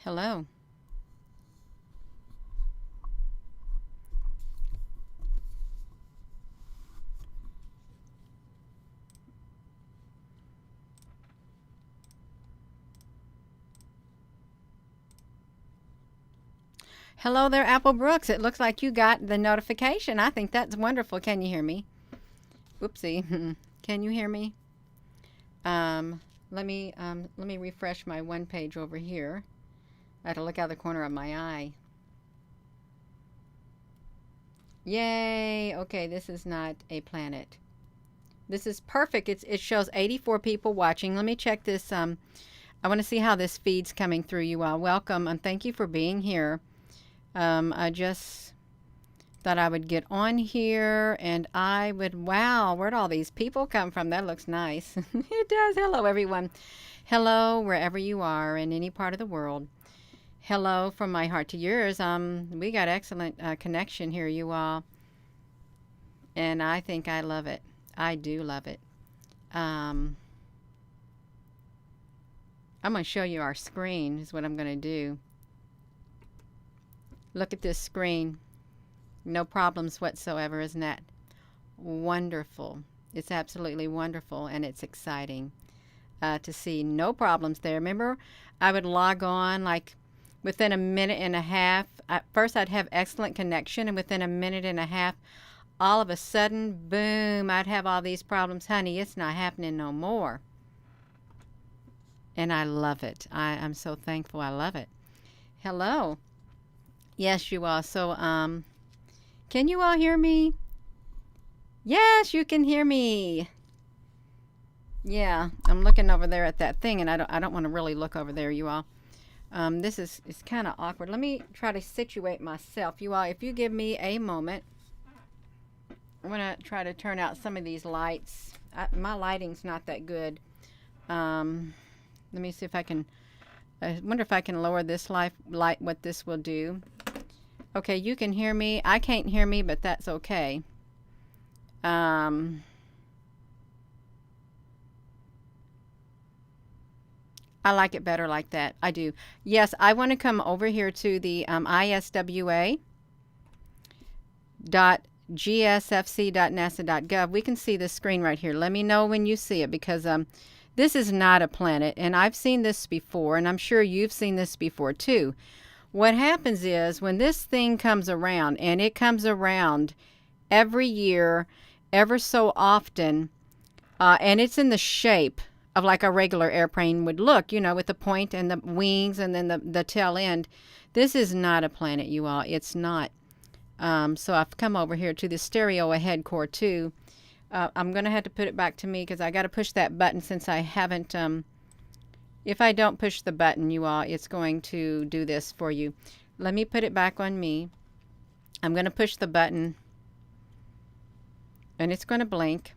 Hello. Hello there, Apple Brooks. It looks like you got the notification. I think that's wonderful. Can you hear me? Whoopsie. Can you hear me? Let me refresh my one page over here. I had to look out of the corner of my eye. Yay! Okay, this is not a planet. This is perfect. It shows 84 people watching. Let me check this. I want to see how this feed's coming through you all. Welcome and thank you for being here. I just thought I would get on here and I would, wow, where'd all these people come from? That looks nice. It does. Hello, everyone. Hello, wherever you are in any part of the world. Hello from my heart to yours. We got excellent connection here, you all. And I think I love it. I do love it. I'm going to show you our screen is what I'm going to do. Look at this screen. No problems whatsoever. Isn't that wonderful? It's absolutely wonderful and it's exciting to see no problems there. Remember, I would log on like within a minute and a half. At first, I'd have excellent connection, and within a minute and a half, all of a sudden, boom, I'd have all these problems. Honey, it's not happening no more. And I love it. I'm so thankful. I love it. Hello. Yes, you are. So, can you all hear me? Yes, you can hear me. Yeah, I'm looking over there at that thing, and I don't want to really look over there, you all. This is kind of awkward. Let me try to situate myself, you all. If you give me a moment, I'm gonna try to turn out some of these lights. My lighting's not that good. Let me see if I can. I wonder if I can lower this light. What this will do. Okay, you can hear me. I can't hear me, but that's okay. I like it better like that. I do. Yes, I want to come over here to the iswa.gsfc.nasa.gov. We can see the screen right here. Let me know when you see it because this is not a planet, and I've seen this before, and I'm sure you've seen this before too. What happens is when this thing comes around, and it comes around every year, ever so often, and it's in the shape of like a regular airplane would look, you know, with the point and the wings and then the tail end. This is not a planet, you all. It's not. So I've come over here to the stereo ahead core too. I'm going to have to put it back to me because I got to push that button since I haven't. If I don't push the button, you all, it's going to do this for you. Let me put it back on me. I'm going to push the button and it's going to blink.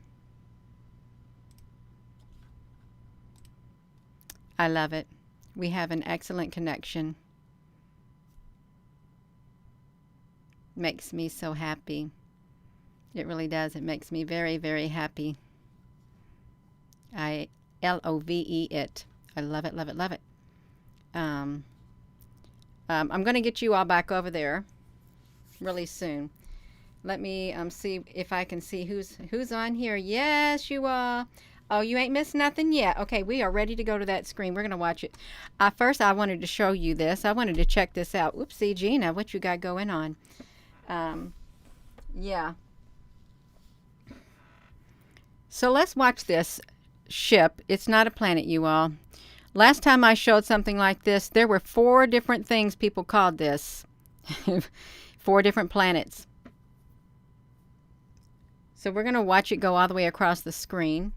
I love it. We have an excellent connection. Makes me so happy. It really does. It makes me very, very happy. LOVE it. I love it, love it, love it. I'm going to get you all back over there really soon. Let me see if I can see who's on here. Yes, you are. Oh, you ain't missed nothing yet. Okay, we are ready to go to that screen. We're going to watch it. First, I wanted to show you this. I wanted to check this out. Oopsie, Gina, what you got going on? Yeah. So let's watch this ship. It's not a planet, you all. Last time I showed something like this, there were 4 different things people called this. 4 different planets. So we're going to watch it go all the way across the screen.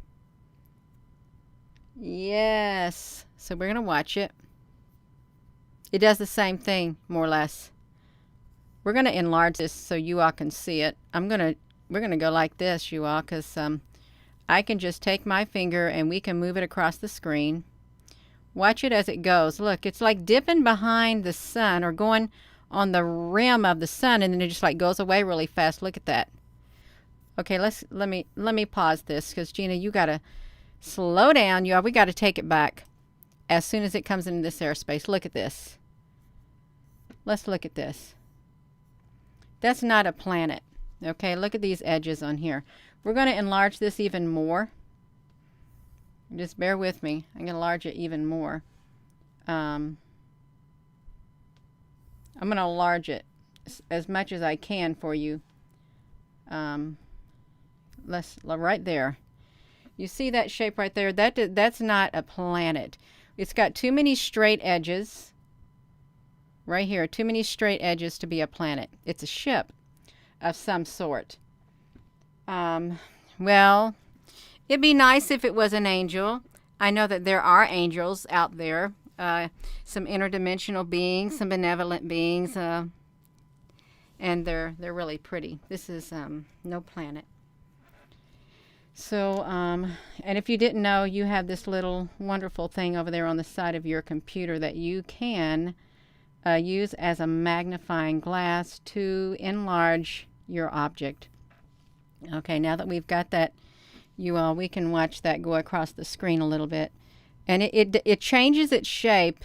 Yes. So we're going to watch it. It does the same thing, more or less. We're going to enlarge this so you all can see it. We're going to go like this, you all, because I can just take my finger and we can move it across the screen. Watch it as it goes. Look, it's like dipping behind the sun or going on the rim of the sun, and then it just like goes away really fast. Look at that. Okay, let me pause this because Gina, you gotta slow down. We gotta take it back as soon as it comes into this airspace. Look at this. Let's look at this. That's not a planet. Okay, look at these edges on here. We're going to enlarge this even more. Just bear with me. I'm going to enlarge it even more. I'm going to enlarge it as much as I can for you. Right there. You see that shape right there? That's not a planet. It's got too many straight edges. Right here, too many straight edges to be a planet. It's a ship of some sort. Well, it'd be nice if it was an angel. I know that there are angels out there. Some interdimensional beings, some benevolent beings, and they're really pretty. This is no planet. So, and if you didn't know, you have this little wonderful thing over there on the side of your computer that you can use as a magnifying glass to enlarge your object. Okay, now that we've got that, we can watch that go across the screen a little bit. And it changes its shape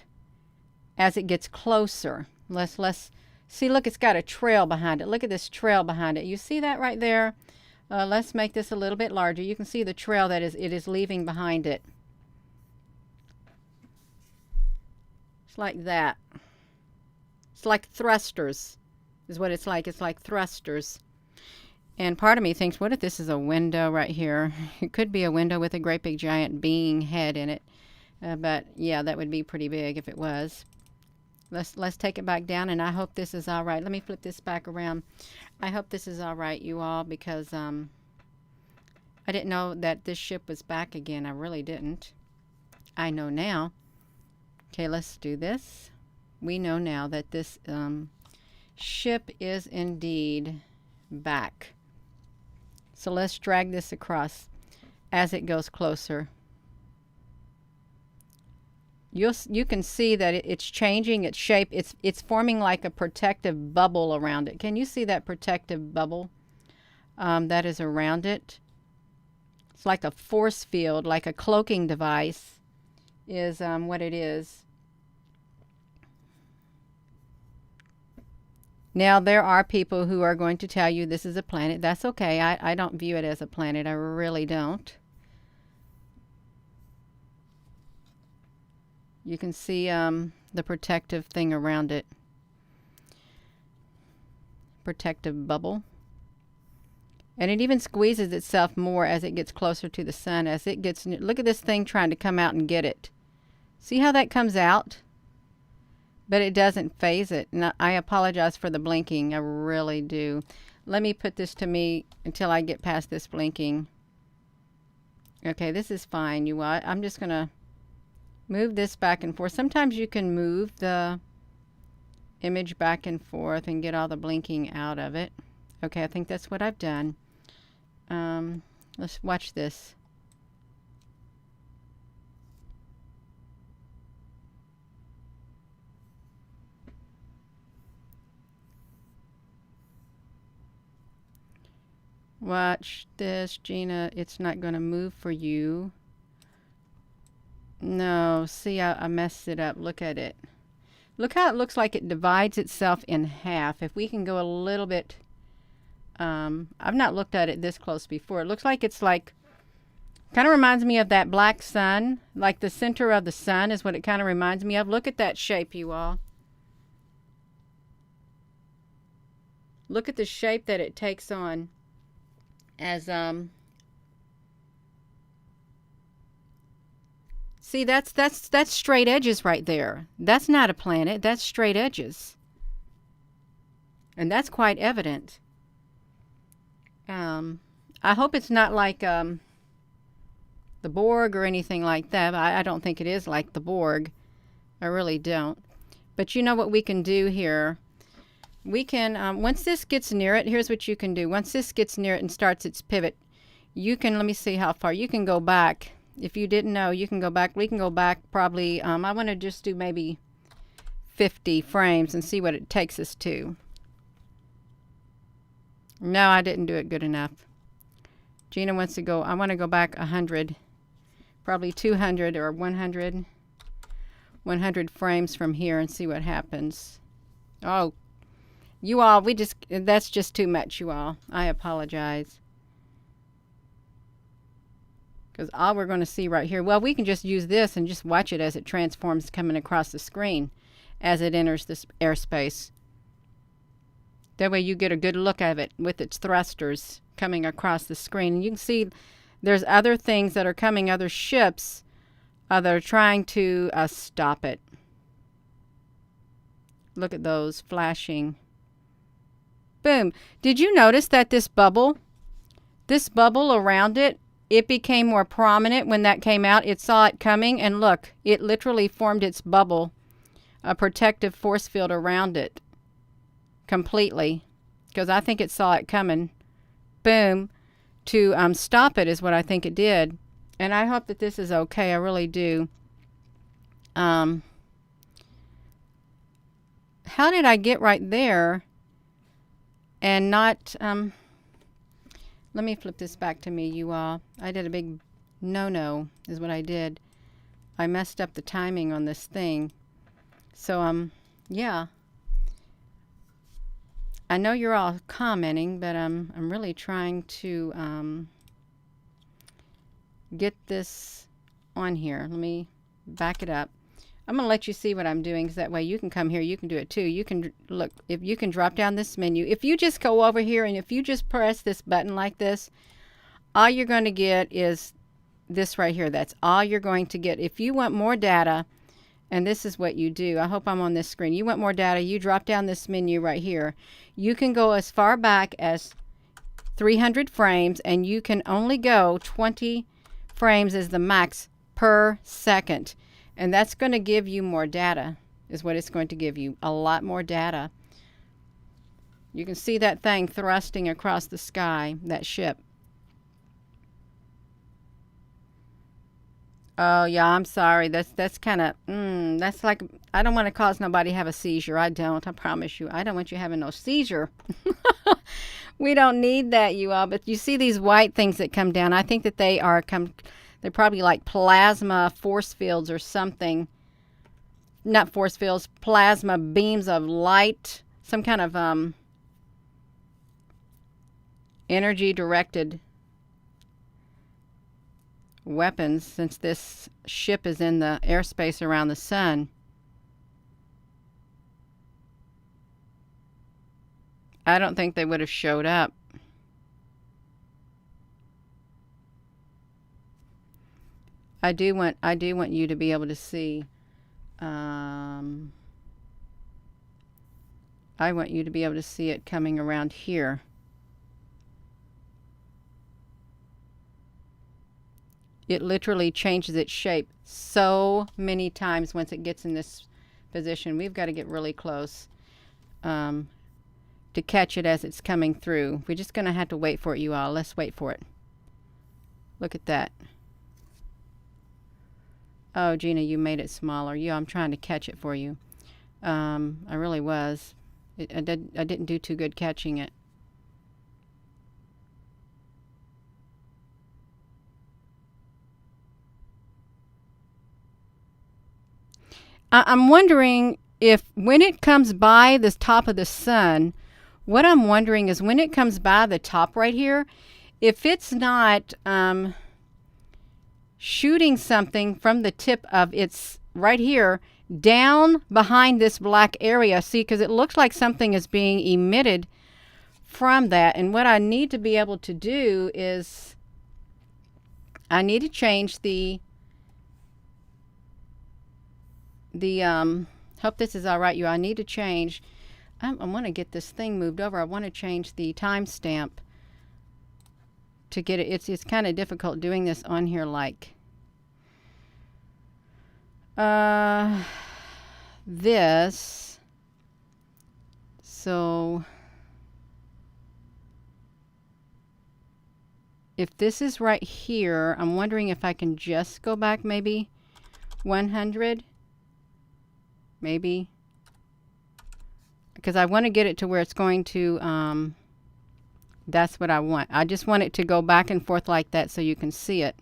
as it gets closer. Let's see, look, it's got a trail behind it. Look at this trail behind it. You see that right there? Let's make this a little bit larger. You can see the trail that it is leaving behind it. It's like that. It's like thrusters is what it's like. It's like thrusters. And part of me thinks, what if this is a window right here? It could be a window with a great big giant being head in it. But yeah, that would be pretty big if it was. Let's take it back down, and I hope this is all right. Let me flip this back around. I hope this is all right, you all, because I didn't know that this ship was back again. I really didn't. I know now. Okay, let's do this. We know now that this ship is indeed back. So let's drag this across as it goes closer. You can see that it's changing its shape. It's forming like a protective bubble around it. Can you see that protective bubble that is around it? It's like a force field, like a cloaking device is what it is. Now, there are people who are going to tell you this is a planet. That's okay. I don't view it as a planet. I really don't. You can see the protective thing around it. Protective bubble. And it even squeezes itself more as it gets closer to the sun. As it gets, look at this thing trying to come out and get it. See how that comes out? But it doesn't phase it. And I apologize for the blinking. I really do. Let me put this to me until I get past this blinking. Okay, this is fine. I'm just going to move this back and forth. Sometimes you can move the image back and forth and get all the blinking out of it. Okay, I think that's what I've done. Let's watch this. Watch this, Gina. It's not going to move for you. No, see, I messed it up. Look at it. Look how it looks like it divides itself in half. If we can go a little bit, I've not looked at it this close before. It looks like it's like, kind of reminds me of that black sun. Like the center of the sun is what it kind of reminds me of. Look at that shape, you all. Look at the shape that it takes on as, see, that's straight edges right there. That's not a planet. That's straight edges. And that's quite evident. I hope it's not like the Borg or anything like that. I don't think it is like the Borg. I really don't. But you know what we can do here? We can, once this gets near it, here's what you can do. Once this gets near it and starts its pivot, you can, let me see how far. You can go back. If you didn't know, you can go back. We can go back probably, I want to just do maybe 50 frames and see what it takes us to. No, I didn't do it good enough. Gina wants to go, I want to go back 100, probably 200 or 100 frames from here and see what happens. Oh, you all, that's just too much, you all. I apologize. Because all we're going to see right here, well, we can just use this and just watch it as it transforms coming across the screen as it enters this airspace. That way you get a good look at it with its thrusters coming across the screen. And you can see there's other things that are coming, other ships that are trying to stop it. Look at those flashing. Boom. Did you notice that this bubble around it, it became more prominent when that came out? It saw it coming, and look, it literally formed its bubble, a protective force field around it completely, because I think it saw it coming. Boom. To stop it is what I think it did. And I hope that this is okay. I really do. How did I get right there and not... let me flip this back to me, you all. I did a big no-no is what I did. I messed up the timing on this thing. So, yeah. I know you're all commenting, but I'm really trying to get this on here. Let me back it up. I'm going to let you see what I'm doing, because that way you can come here. You can do it too. You can look, if you can drop down this menu. If you just go over here and if you just press this button like this, all you're going to get is this right here. That's all you're going to get. If you want more data, and this is what you do. I hope I'm on this screen. You want more data, you drop down this menu right here. You can go as far back as 300 frames, and you can only go 20 frames is the max per second. And that's going to give you more data, is what it's going to give you. A lot more data. You can see that thing thrusting across the sky, that ship. Oh, yeah, I'm sorry. That's kind of, that's like, I don't want to cause nobody have a seizure. I don't, I promise you. I don't want you having no seizure. We don't need that, you all. But you see these white things that come down. I think that they're probably like plasma force fields or something. Not force fields, plasma beams of light. Some kind of energy directed weapons, since this ship is in the airspace around the sun. I don't think they would have showed up. I do want you to be able to see. I want you to be able to see it coming around here. It literally changes its shape so many times once it gets in this position. We've got to get really close to catch it as it's coming through. We're just going to have to wait for it, you all. Let's wait for it. Look at that. Oh, Gina, you made it smaller. Yeah, I'm trying to catch it for you. I really was. I didn't do too good catching it. I'm wondering if when it comes by this top of the sun, what I'm wondering is when it comes by the top right here, if it's not shooting something from the tip of its right here down behind this black area. See, because it looks like something is being emitted from that. And what I need to be able to do is I need to change the hope this is all right, you. I need to change. I want to get this thing moved over. I want to change the timestamp to get it. It's kind of difficult doing this on here like this. So if this is right here, I'm wondering if I can just go back maybe 100. Maybe, because I want to get it to where it's going to, that's what I want. I just want it to go back and forth like that so you can see it.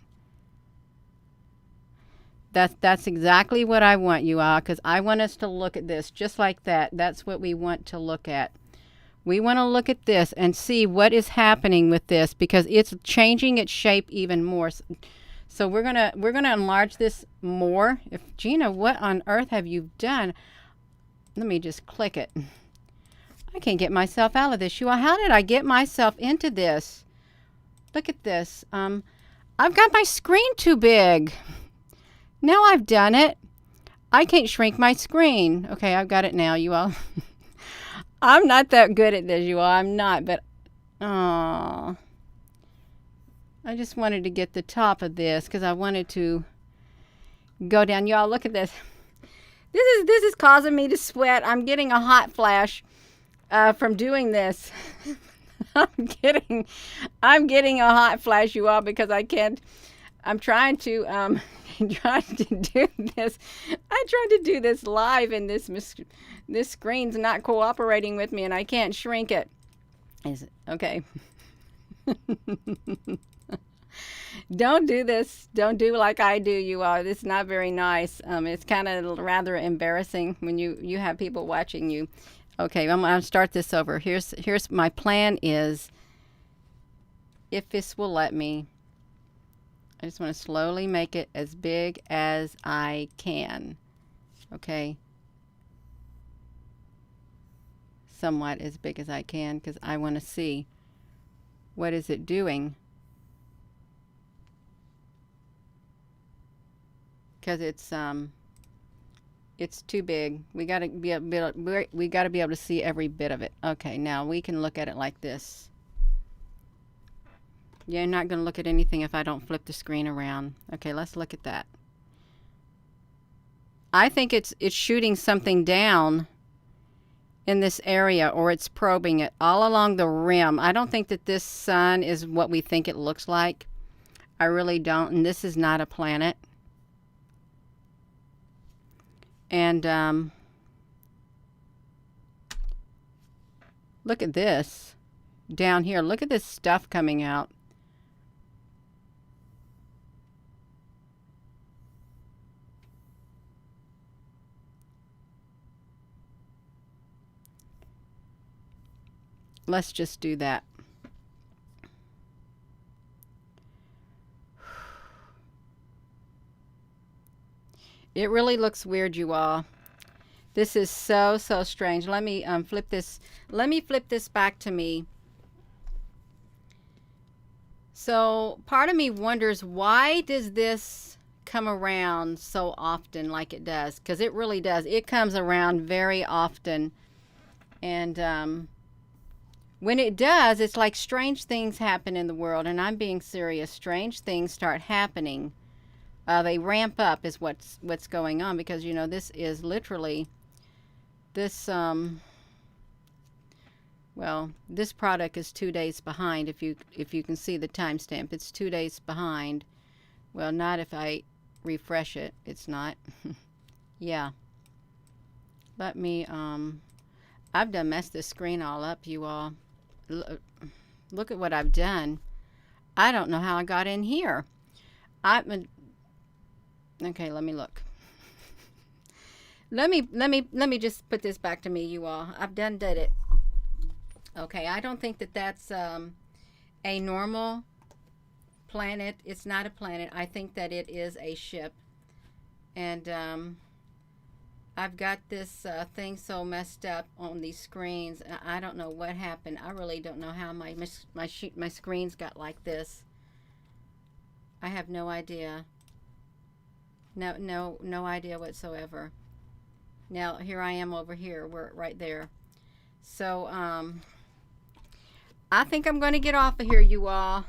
That's exactly what I want, you all, because I want us to look at this just like that. That's what we want to look at. We want to look at this and see what is happening with this, because it's changing its shape even more. So we're gonna enlarge this more. If Gina, what on earth have you done? Let me just click it. I can't get myself out of this. You all, how did I get myself into this? Look at this. I've got my screen too big. Now I've done it. I can't shrink my screen. Okay, I've got it now, you all. I'm not that good at this, you all. I'm not, but I just wanted to get the top of this because I wanted to go down. Y'all, look at this. This is causing me to sweat. I'm getting a hot flash from doing this. I'm getting a hot flash, you all, because I can't. I'm trying to trying to do this. I tried to do this live, and this screen's not cooperating with me, and I can't shrink it. Is it okay? Don't do this. Don't do like I do, you all. It's not very nice. It's kind of rather embarrassing when you have people watching you. Okay, I'm going to start this over. Here's my plan is, if this will let me, I just want to slowly make it as big as I can. Okay. Somewhat as big as I can, because I want to see what is it doing. Because it's too big. We got to be able to see every bit of it. Okay, now we can look at it like this. You're not going to look at anything if I don't flip the screen around. Okay, let's look at that. I think it's shooting something down in this area, or it's probing it all along the rim. I don't think that this sun is what we think it looks like. I really don't. And this is not a planet. And look at this down here. Look at this stuff coming out. Let's just do that. It really looks weird, you all. This is so strange. Let me flip this. Let me flip this back to me. So part of me wonders, why does this come around so often like it does? Because it really does. It comes around very often. And when it does, it's like strange things happen in the world. And I'm being serious. Strange things start happening. They ramp up is what's going on, because you know this is literally this well, this product is 2 days behind. If you can see the timestamp, it's 2 days behind. Well, not if I refresh it. It's not. Yeah. Let me I've done messed this screen all up, you all. Look at what I've done. I don't know how I got in here. Okay, let me look. Let me just put this back to me, you all. I've did it. Okay, I don't think that that's a normal planet. It's not a planet. I think that it is a ship. And I've got this thing so messed up on these screens. I don't know what happened. I really don't know how my screens got like this. I have no idea. No idea whatsoever. Now here I am over here. We're right there. So I think I'm going to get off of here, you all.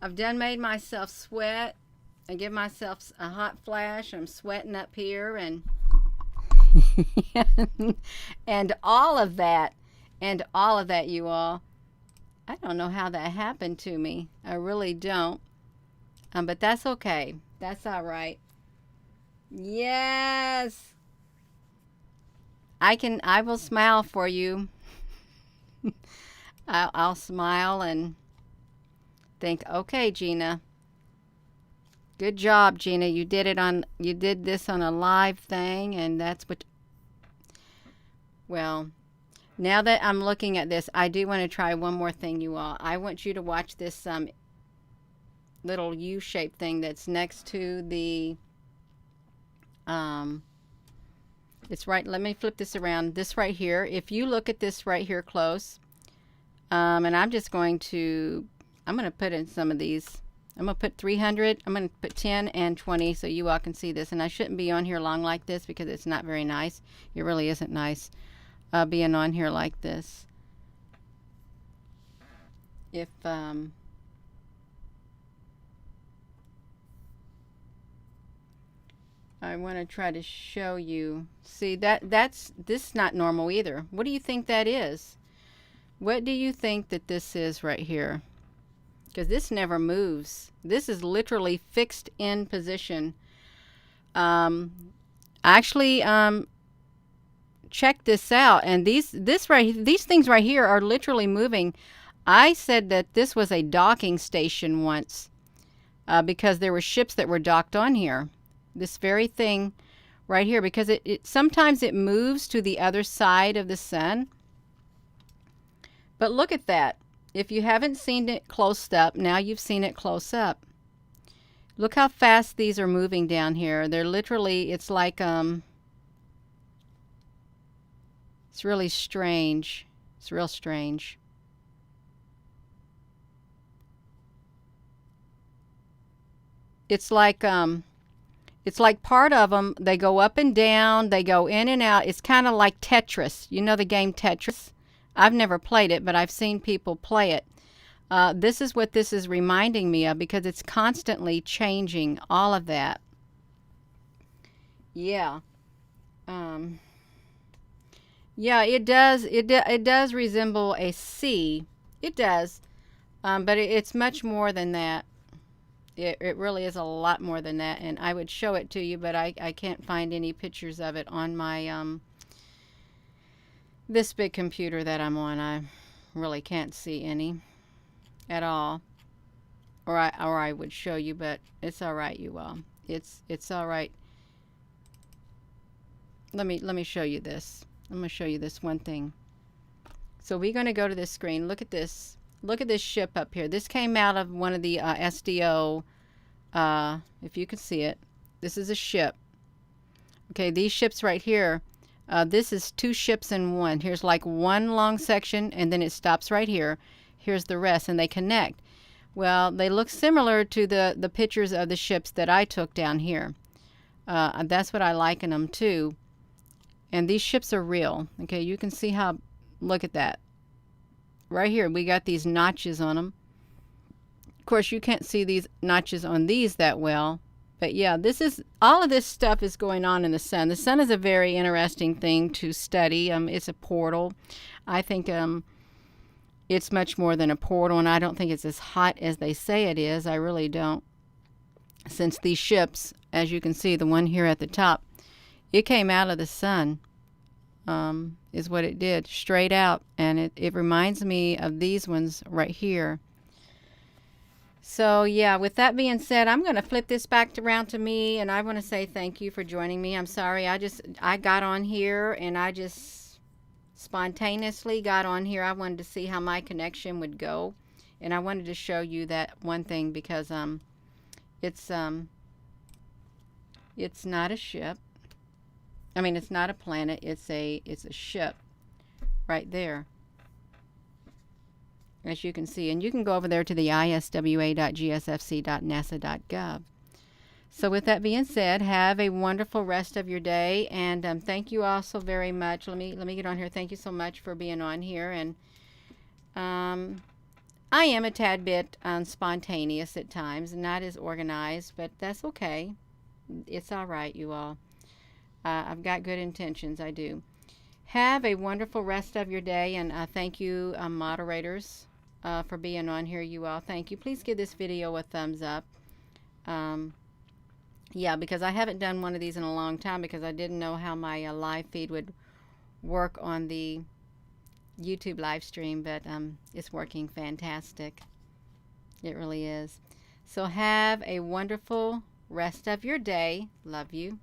I've done made myself sweat. I give myself a hot flash. I'm sweating up here, and and all of that, you all. I don't know how that happened to me. I really don't. But that's okay. That's all right. Yes. I will smile for you. I'll smile and think, okay, Gina, Good job, Gina. You did this on a live thing, and that's what, well, now that I'm looking at this, I do want to try one more thing, you all. I want you to watch this little U-shaped thing that's next to the, it's right, let me flip this around. This right here, if you look at this right here close, and I'm going to put in some of these. I'm going to put 300, I'm going to put 10 and 20 so you all can see this. And I shouldn't be on here long like this because it's not very nice. It really isn't nice being on here like this. If, I want to try to show you. See, this is not normal either. What do you think that is? What do you think that this is right here? Because this never moves. This is literally fixed in position. Actually, check this out. And these things right here are literally moving. I said that this was a docking station once because there were ships that were docked on here. This very thing right here, because it sometimes it moves to the other side of the sun. But look at that. If you haven't seen it close up, now you've seen it close up. Look how fast these are moving down here. They're literally, it's like, it's really strange. It's real strange. It's like part of them, they go up and down, they go in and out. It's kind of like Tetris. You know the game Tetris? I've never played it, but I've seen people play it. This is what this is reminding me of because it's constantly changing all of that. Yeah. Yeah, it does. It does resemble a C. It does. But it's much more than that. It really is a lot more than that. And I would show it to you, but I can't find any pictures of it on my this big computer that I'm on. I really can't see any at all. Or I would show you, but it's all right, you all. It's all right. Let me show you this. I'm going to show you this one thing. So we're going to go to this screen. Look at this. Look at this ship up here. This came out of one of the SDO, if you can see it. This is a ship. Okay, these ships right here, this is two ships in one. Here's like one long section, and then it stops right here. Here's the rest, and they connect. Well, they look similar to the pictures of the ships that I took down here. That's what I liken them to. And these ships are real. Okay, you can see how, look at that. Right here, we got these notches on them. Of course, you can't see these notches on these that well. But yeah, all of this stuff is going on in the sun. The sun is a very interesting thing to study. It's a portal. I think it's much more than a portal, and I don't think it's as hot as they say it is. I really don't. Since these ships, as you can see, the one here at the top, it came out of the sun, is what it did, straight out. And it reminds me of these ones right here. So yeah, with that being said, I'm going to flip this back around to me, and I want to say thank you for joining me. I'm sorry, I got on here and I just spontaneously got on here. I wanted to see how my connection would go, and I wanted to show you that one thing because it's not a ship. I mean, it's not a planet. It's a ship right there, as you can see. And you can go over there to the iswa.gsfc.nasa.gov. So with that being said, have a wonderful rest of your day, and thank you all so very much. Let me get on here. Thank you so much for being on here. And I am a tad bit spontaneous at times, not as organized, but that's okay. It's all right, you all. I've got good intentions. I do. Have a wonderful rest of your day, and thank you, moderators, for being on here, you all. Thank you. Please give this video a thumbs up. Yeah, because I haven't done one of these in a long time because I didn't know how my live feed would work on the YouTube live stream, but it's working fantastic. It really is. So have a wonderful rest of your day. Love you.